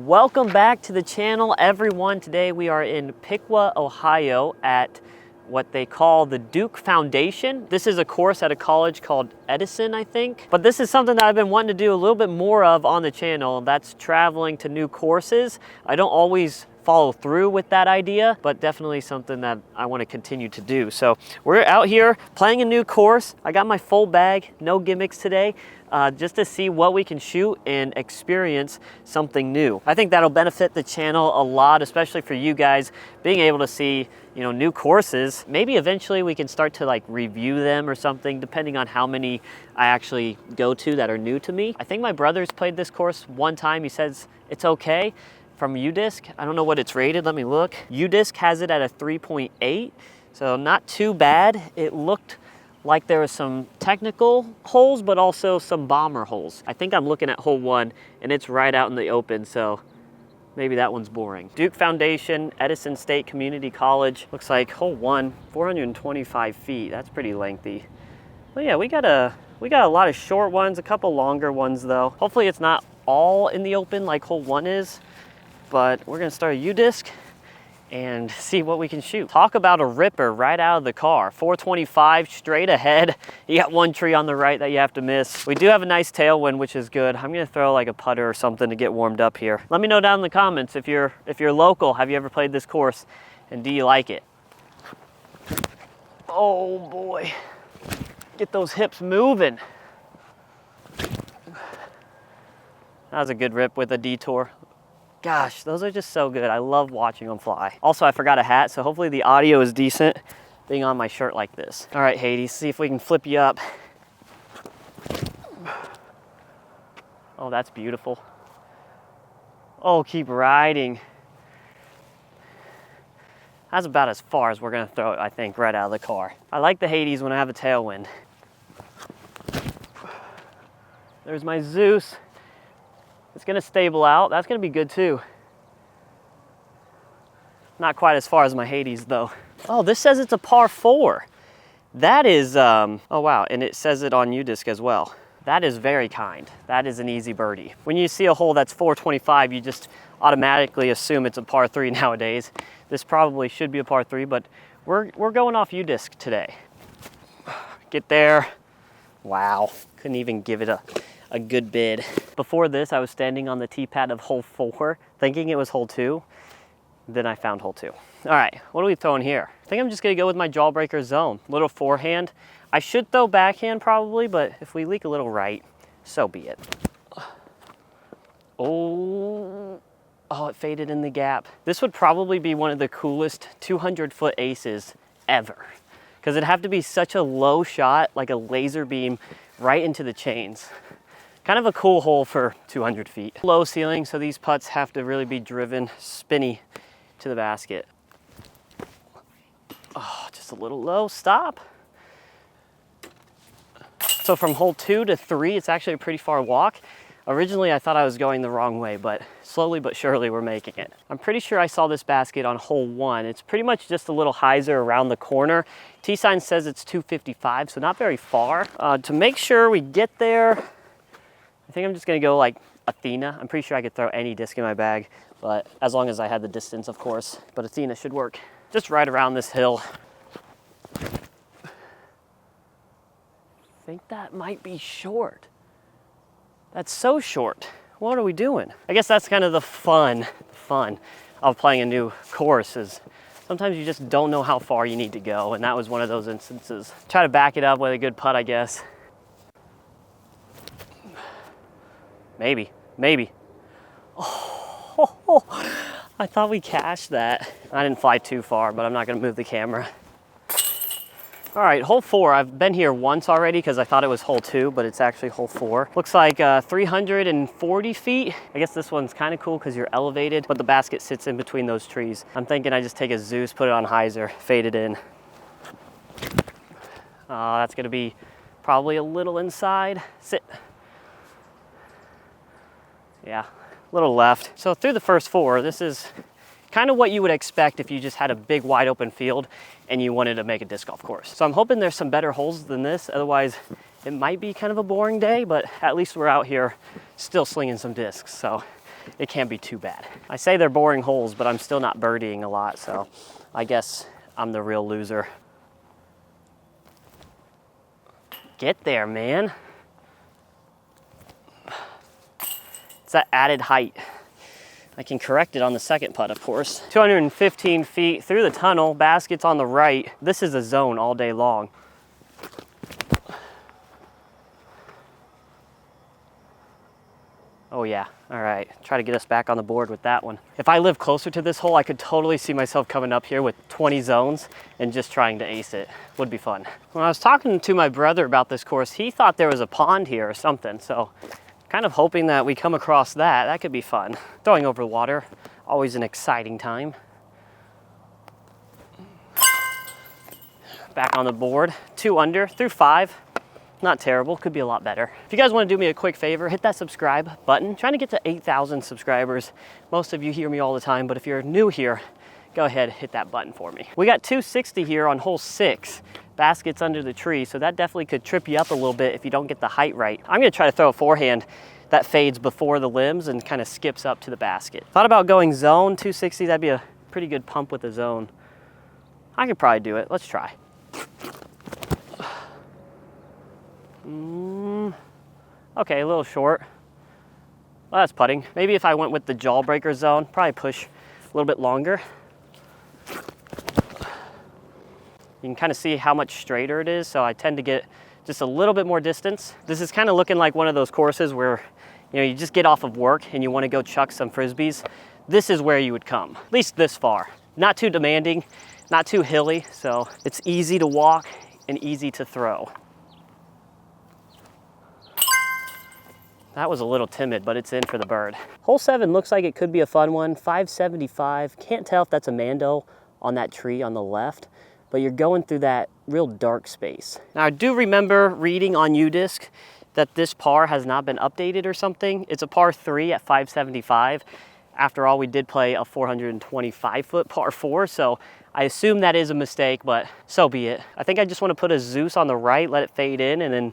Welcome back to the channel, everyone. Today we are in Piqua, Ohio at what they call the Duke Foundation. This is a course at a college called Edison, I think. But this is something that I've been wanting to do a little bit more of on the channel. That's traveling to new courses. I don't always follow through with that idea, but definitely something that I want to continue to do. So we're out here playing a new course. I got my full bag, no gimmicks today. Just to see what we can shoot and experience something new. I think that'll benefit the channel a lot, especially for you guys, being able to see, you know, new courses. Maybe eventually we can start to like review them or something, depending on how many I actually go to that are new to me. I think my brother's played this course one time. He says it's okay from UDisc. I don't know what it's rated. Let me look. UDisc has it at a 3.8, so not too bad. It looked like there was some technical holes, but also some bomber holes. I think I'm looking at hole 1 and it's right out in the open, so maybe that one's boring. Duke Foundation, Edison State Community College. Looks like hole 1, 425 feet. That's pretty lengthy. But yeah, we got a lot of short ones, a couple longer ones though. Hopefully it's not all in the open like hole 1 is, but we're gonna start a UDisc and see what we can shoot. Talk about a ripper right out of the car. 425 straight ahead. You got one tree on the right that you have to miss. We do have a nice tailwind, which is good. I'm gonna throw like a putter or something to get warmed up here. Let me know down in the comments if you're local, have you ever played this course and do you like it? Oh boy, get those hips moving. That was a good rip with a detour. Gosh, those are just so good. I love watching them fly. Also, I forgot a hat, so hopefully the audio is decent being on my shirt like this. All right, Hades, see if we can flip you up. Oh, that's beautiful. Oh, keep riding. That's about as far as we're gonna throw it, I think, right out of the car. I like the Hades when I have a tailwind. There's my Zeus. It's gonna stable out. That's gonna be good too. Not quite as far as my Hades though. Oh, this says it's a par 4. That is, oh wow, and it says it on UDisc as well. That is very kind. That is an easy birdie. When you see a hole that's 425, you just automatically assume it's a par 3 nowadays. This probably should be a par 3, but we're going off UDisc today. Get there. Wow, couldn't even give it a good bid. Before this, I was standing on the tee pad of hole 4, thinking it was hole 2. Then I found hole 2. All right, what are we throwing here? I think I'm just gonna go with my jawbreaker zone. Little forehand. I should throw backhand probably, but if we leak a little right, so be it. Oh, it faded in the gap. This would probably be one of the coolest 200-foot aces ever, because it'd have to be such a low shot, like a laser beam right into the chains. Kind of a cool hole for 200 feet. Low ceiling, so these putts have to really be driven spinny to the basket. Oh, just a little low, stop. So from hole 2 to 3, it's actually a pretty far walk. Originally, I thought I was going the wrong way, but slowly but surely we're making it. I'm pretty sure I saw this basket on hole 1. It's pretty much just a little hyzer around the corner. T-sign says it's 255, so not very far. To make sure we get there, I think I'm just gonna go like Athena. I'm pretty sure I could throw any disc in my bag, but as long as I had the distance, of course. But Athena should work. Just right around this hill. I think that might be short. That's so short. What are we doing? I guess that's kind of the fun of playing a new course is sometimes you just don't know how far you need to go, and that was one of those instances. Try to back it up with a good putt, I guess. Maybe. Oh, I thought we cashed that. I didn't fly too far, but I'm not gonna move the camera. All right, hole 4. I've been here once already because I thought it was hole 2, but it's actually hole 4. Looks like 340 feet. I guess this one's kind of cool because you're elevated, but the basket sits in between those trees. I'm thinking I just take a Zeus, put it on hyzer, fade it in. That's gonna be probably a little inside. Sit. Yeah, a little left. So through the first 4, this is kind of what you would expect if you just had a big wide open field and you wanted to make a disc golf course. So I'm hoping there's some better holes than this. Otherwise, it might be kind of a boring day, but at least we're out here still slinging some discs. So it can't be too bad. I say they're boring holes, but I'm still not birdieing a lot, so I guess I'm the real loser. Get there, man. It's that added height. I can correct it on the second putt, of course. 215 feet through the tunnel, basket's on the right. This is a zone all day long. Oh yeah, all right. Try to get us back on the board with that one. If I live closer to this hole, I could totally see myself coming up here with 20 zones and just trying to ace it. Would be fun. When I was talking to my brother about this course, he thought there was a pond here or something, so kind of hoping that we come across that. That could be fun. Throwing over the water, always an exciting time. Back on the board, 2 under through 5. Not terrible, could be a lot better. If you guys want to do me a quick favor, hit that subscribe button. Trying to get to 8,000 subscribers. Most of you hear me all the time, but if you're new here, go ahead, hit that button for me. We got 260 here on hole 6. Basket's under the tree, so that definitely could trip you up a little bit if you don't get the height right. I'm gonna try to throw a forehand that fades before the limbs and kind of skips up to the basket. Thought about going zone 260, that'd be a pretty good pump with the zone. I could probably do it, let's try. Okay, a little short. Well, that's putting. Maybe if I went with the jawbreaker zone, probably push a little bit longer. You can kind of see how much straighter it is, so I tend to get just a little bit more distance. This is kind of looking like one of those courses where, you know, you just get off of work and you want to go chuck some frisbees. This is where you would come, at least this far. Not too demanding, not too hilly, so it's easy to walk and easy to throw. That was a little timid, but it's in for the bird. Hole 7 looks like it could be a fun one. 575. Can't tell if that's a Mando on that tree on the left, but you're going through that real dark space. Now, I do remember reading on UDisc that this par has not been updated or something. It's a par 3 at 575. After all, we did play a 425-foot par 4, so I assume that is a mistake, but so be it. I think I just want to put a Zeus on the right, let it fade in, and then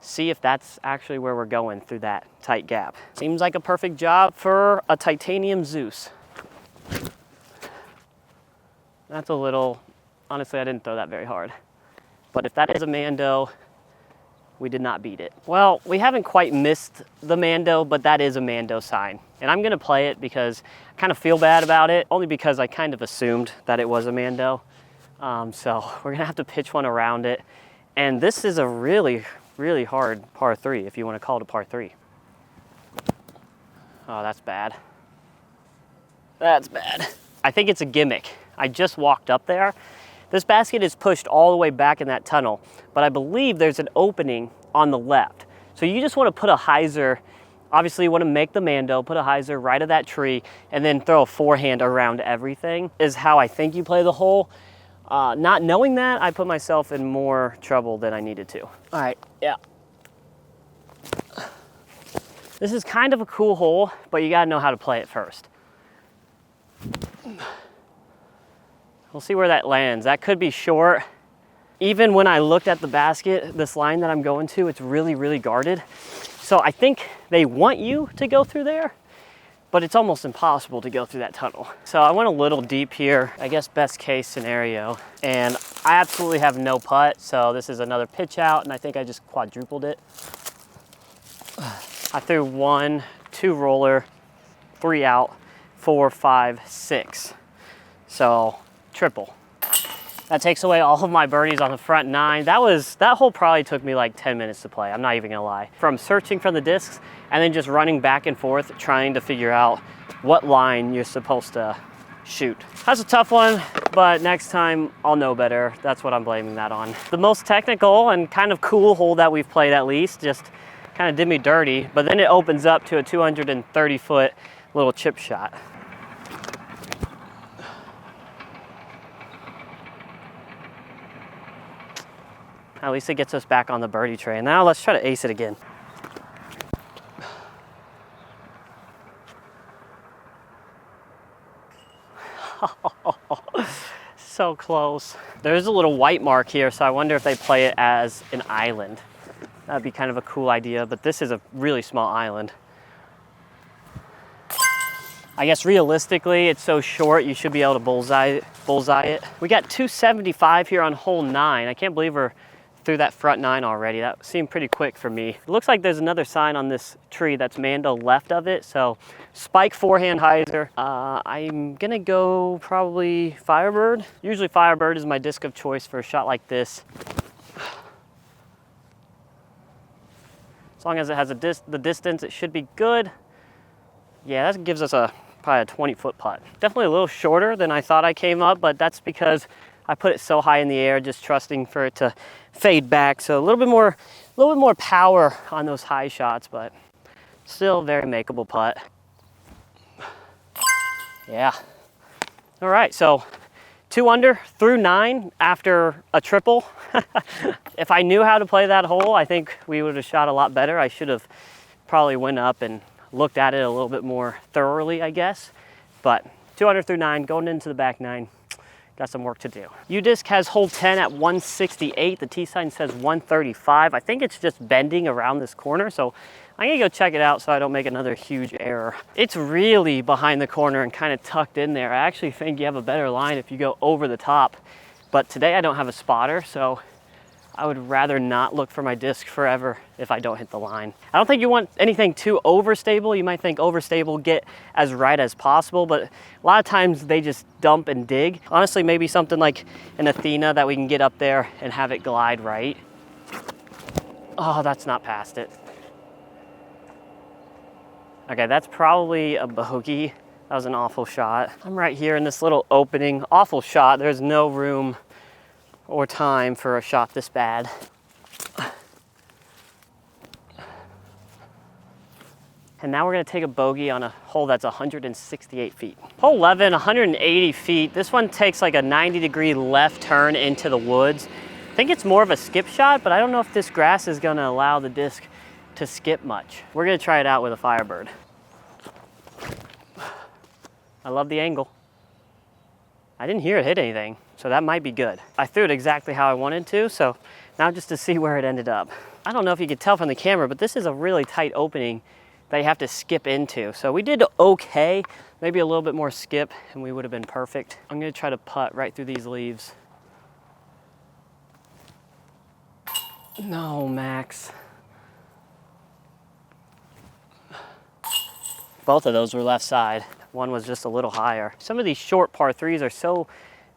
see if that's actually where we're going through that tight gap. Seems like a perfect job for a titanium Zeus. That's a little, honestly, I didn't throw that very hard. But if that is a Mando, we did not beat it. Well, we haven't quite missed the Mando, but that is a Mando sign. And I'm gonna play it because I kind of feel bad about it, only because I kind of assumed that it was a Mando. So we're gonna have to pitch one around it. And this is a really hard par 3, if you want to call it a par 3. Oh, that's bad. That's bad. I think it's a gimmick. I just walked up there. This basket is pushed all the way back in that tunnel, but I believe there's an opening on the left. So you just want to put a hyzer, obviously you want to make the Mando, put a hyzer right of that tree, and then throw a forehand around everything, is how I think you play the hole. Not knowing that, I put myself in more trouble than I needed to. All right, yeah. This is kind of a cool hole, but you gotta know how to play it first. We'll see where that lands. That could be short. Even when I looked at the basket, this line that I'm going to, it's really guarded. So I think they want you to go through there, but it's almost impossible to go through that tunnel. So I went a little deep here, I guess best case scenario, and I absolutely have no putt, so this is another pitch out, and I think I just quadrupled it. I threw 1, 2 roller, 3 out, 4, 5, 6. So triple. That takes away all of my birdies on the front 9. That hole probably took me like 10 minutes to play, I'm not even gonna lie. From searching for the discs and then just running back and forth trying to figure out what line you're supposed to shoot. That's a tough one, but next time I'll know better. That's what I'm blaming that on. The most technical and kind of cool hole that we've played, at least, just kind of did me dirty, but then it opens up to a 230-foot little chip shot. At least it gets us back on the birdie train. Now let's try to ace it again. So close. There's a little white mark here, so I wonder if they play it as an island. That'd be kind of a cool idea, but this is a really small island. I guess realistically, it's so short, you should be able to bullseye it. We got 275 here on hole 9. I can't believe we're through that front 9 already. That seemed pretty quick for me. It looks like there's another sign on this tree that's Mando left of it. So spike forehand hyzer. I'm gonna go probably Firebird. Usually Firebird is my disc of choice for a shot like this. As long as it has the distance, it should be good. Yeah, that gives us probably a 20-foot putt. Definitely a little shorter than I thought I came up, but that's because I put it so high in the air, just trusting for it to fade back. So a little bit more power on those high shots, but still very makeable putt. Yeah. All right, so 2 under through 9 after a triple. If I knew how to play that hole, I think we would have shot a lot better. I should have probably went up and looked at it a little bit more thoroughly, I guess. But 2 under through 9, going into the back 9. Got some work to do. U-Disc has hole 10 at 168. The tee sign says 135. I think it's just bending around this corner, so I'm gonna go check it out so I don't make another huge error. It's really behind the corner and kind of tucked in there. I actually think you have a better line if you go over the top, but today I don't have a spotter, so I would rather not look for my disc forever if I don't hit the line. I don't think you want anything too overstable. You might think overstable, get as right as possible, but a lot of times they just dump and dig. Honestly, maybe something like an Athena that we can get up there and have it glide right. Oh, that's not past it. Okay, that's probably a bogey. That was an awful shot. I'm right here in this little opening. Awful shot. There's no room or time for a shot this bad. And now we're gonna take a bogey on a hole that's 168 feet. Hole 11, 180 feet. This one takes like a 90-degree left turn into the woods. I think it's more of a skip shot, but I don't know if this grass is gonna allow the disc to skip much. We're gonna try it out with a Firebird. I love the angle. I didn't hear it hit anything, so that might be good. I threw it exactly how I wanted to, so now just to see where it ended up. I don't know if you could tell from the camera, but this is a really tight opening that you have to skip into. So we did okay, maybe a little bit more skip and we would have been perfect. I'm gonna try to putt right through these leaves. No, Max. Both of those were left side. One was just a little higher. Some of these short par 3s are so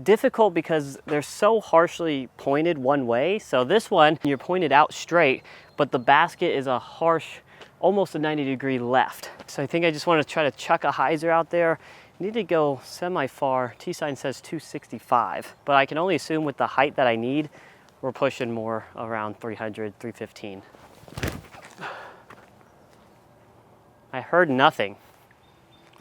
difficult because they're so harshly pointed one way. So this one, you're pointed out straight, but the basket is a harsh, almost a 90-degree left. So I think I just want to try to chuck a hyzer out there. Need to go semi-far. T-sign says 265, but I can only assume with the height that I need, we're pushing more around 300, 315. I heard nothing.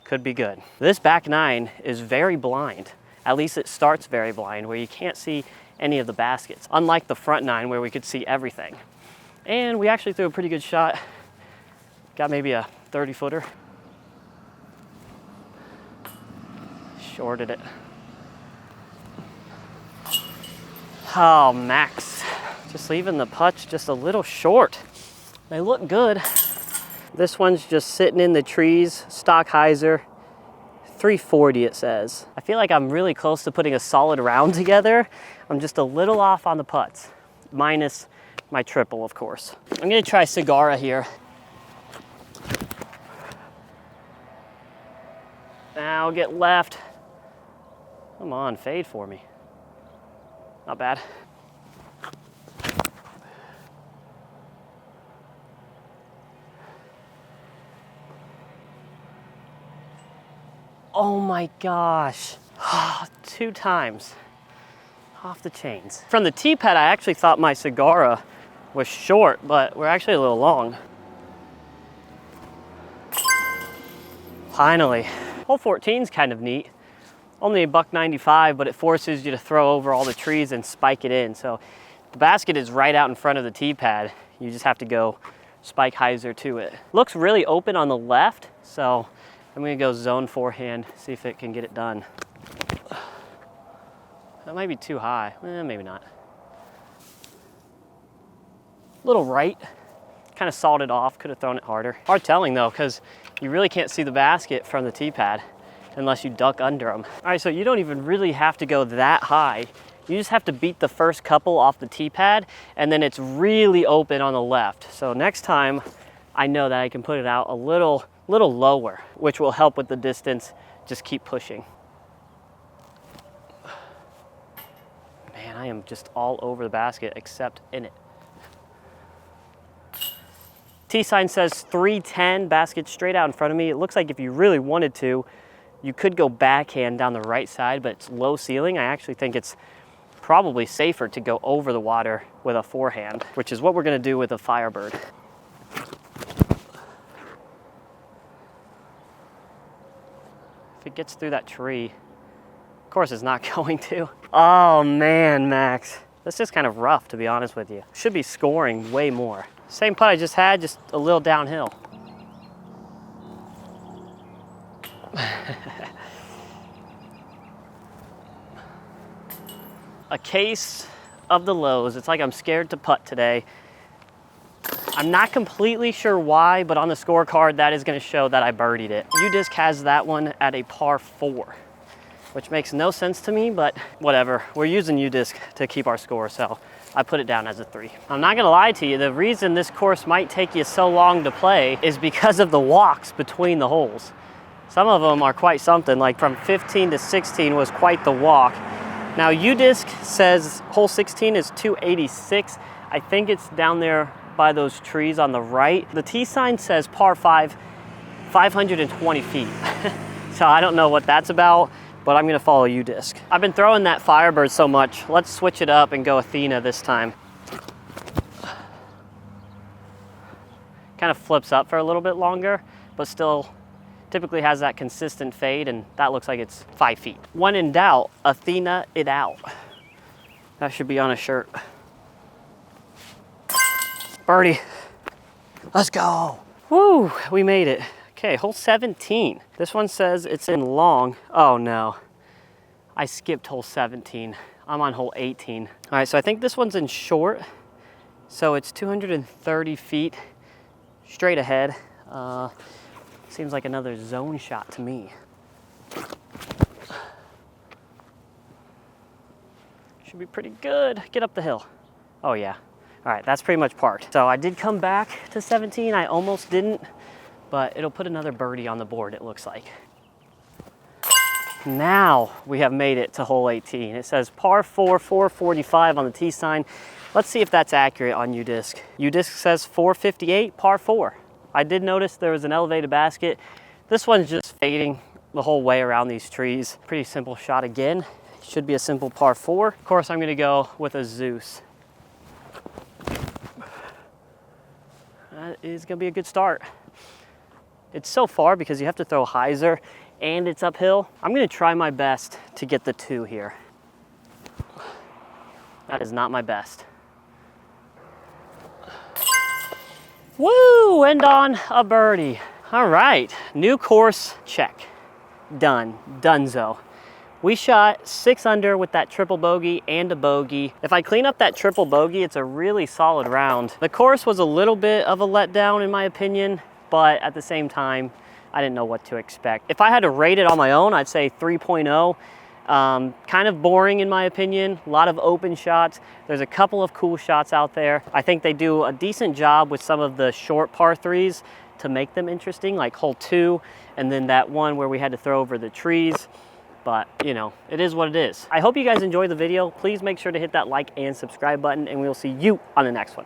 Could be good. This back 9 is very blind. At least it starts very blind, where you can't see any of the baskets, unlike the front 9 where we could see everything. And we actually threw a pretty good shot. Got maybe a 30-footer. Shorted it. Oh, Max. Just leaving the putts just a little short. They look good. This one's just sitting in the trees, stock hyzer, 340 it says. I feel like I'm really close to putting a solid round together. I'm just a little off on the putts, minus my triple, of course. I'm gonna try Segara here. Now get left. Come on, fade for me. Not bad. Oh my gosh, 2 times off the chains. From the tee pad, I actually thought my Segara was short, but we're actually a little long. Finally. Hole 14's kind of neat. Only a $1.95, but it forces you to throw over all the trees and spike it in. So the basket is right out in front of the tee pad. You just have to go spike hyzer to it. Looks really open on the left, so I'm gonna go zone forehand, see if it can get it done. That might be too high, maybe not. Little right, kind of sawed it off, could have thrown it harder. Hard telling though, because You really can't see the basket from the tee pad unless you duck under them. All right, so you don't even really have to go that high. You just have to beat the first couple off the tee pad, and then it's really open on the left. So next time, I know that I can put it out a little lower, which will help with the distance. Just keep pushing. Man, I am just all over the basket except in it. Tee sign says 310, basket straight out in front of me. It looks like if you really wanted to, you could go backhand down the right side, but it's low ceiling. I actually think it's probably safer to go over the water with a forehand, which is what we're gonna do with a Firebird. If it gets through that tree, of course it's not going to. Oh man, Max. This is kind of rough, to be honest with you. Should be scoring way more. Same putt I just had, just a little downhill. A case of the lows. It's like I'm scared to putt today. I'm not completely sure why, but on the scorecard, that is gonna show that I birdied it. UDisc has that one at a par 4, which makes no sense to me, but whatever. We're using UDisc to keep our score, so I put it down as a 3. I'm not gonna lie to you, the reason this course might take you so long to play is because of the walks between the holes. Some of them are quite something, like from 15 to 16 was quite the walk. Now UDisc says hole 16 is 286. I think it's down there by those trees on the right. The tee sign says par 5, 520 feet. So I don't know what that's about, but I'm gonna follow UDisc. I've been throwing that Firebird so much. Let's switch it up and go Athena this time. Kind of flips up for a little bit longer, but still typically has that consistent fade, and that looks like it's 5 feet. When in doubt, Athena it out. That should be on a shirt. Birdie. Let's go. Woo, we made it. Okay, hole 17. This one says it's in long. Oh no, I skipped hole 17. I'm on hole 18. All right, so I think this one's in short. So it's 230 feet straight ahead. Seems like another zone shot to me. Should be pretty good. Get up the hill. Oh yeah. All right, that's pretty much parked. So I did come back to 17. I almost didn't, but it'll put another birdie on the board, it looks like. Now we have made it to hole 18. It says par 4, 445 on the tee sign. Let's see if that's accurate on UDisc. UDisc says 458, par 4. I did notice there was an elevated basket. This one's just fading the whole way around these trees. Pretty simple shot again. Should be a simple par 4. Of course, I'm gonna go with a Zeus. That is gonna be a good start. It's so far because you have to throw hyzer and it's uphill. I'm gonna try my best to get the 2 here. That is not my best. Woo, end on a birdie. All right, new course, check. Done, donezo. We shot 6 under with that triple bogey and a bogey. If I clean up that triple bogey, it's a really solid round. The course was a little bit of a letdown in my opinion, but at the same time, I didn't know what to expect. If I had to rate it on my own, I'd say 3.0. Kind of boring in my opinion, a lot of open shots. There's a couple of cool shots out there. I think they do a decent job with some of the short par 3s to make them interesting, like hole 2, and then that one where we had to throw over the trees. But you know, it is what it is. I hope you guys enjoyed the video. Please make sure to hit that like and subscribe button, and we'll see you on the next one.